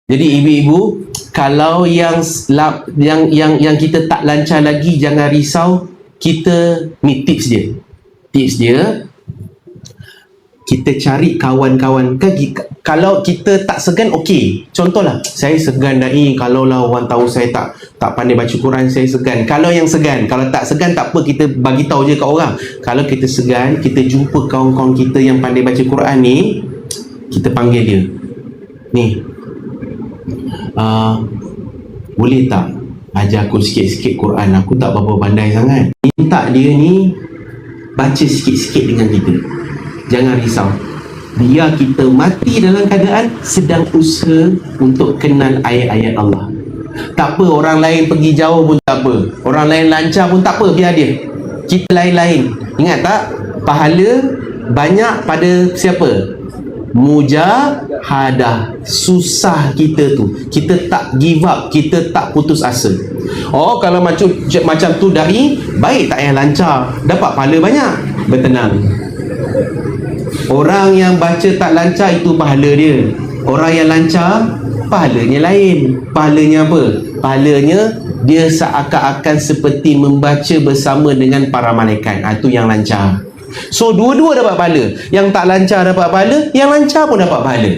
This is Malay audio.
Jadi ibu-ibu, kalau yang kita tak lancar lagi, jangan risau. Kita ni tips dia. Tips dia, kita cari kawan-kawan. Kalau kita tak segan, okey. Contohlah, saya segan dai. Kalau lah orang tahu saya tak pandai baca Quran, saya segan. Kalau yang segan, kalau tak segan tak apa, kita bagi tahu je kat orang. Kalau kita segan, kita jumpa kawan-kawan kita yang pandai baca Quran ni, kita panggil dia. Ni, boleh tak ajar aku sikit-sikit Quran? Aku tak berapa pandai sangat. Minta dia ni baca sikit-sikit dengan kita. Jangan risau, biar kita mati dalam keadaan sedang usaha untuk kenal ayat-ayat Allah. Tak apa, orang lain pergi jauh pun tak apa, orang lain lancar pun tak apa, biar dia. Kita lain-lain. Ingat tak, pahala banyak pada siapa? Mujahadah. Susah kita tu, kita tak give up, kita tak putus asa. Oh, kalau macam tu dai, baik tak payah lancar, dapat pahala banyak. Bertenang. Orang yang baca tak lancar itu pahala dia. Orang yang lancar, pahalanya lain. Pahalanya apa? Pahalanya dia seakan-akan seperti membaca bersama dengan para malaikat. Itu yang lancar. So dua-dua dapat pahala. Yang tak lancar dapat pahala, yang lancar pun dapat pahala.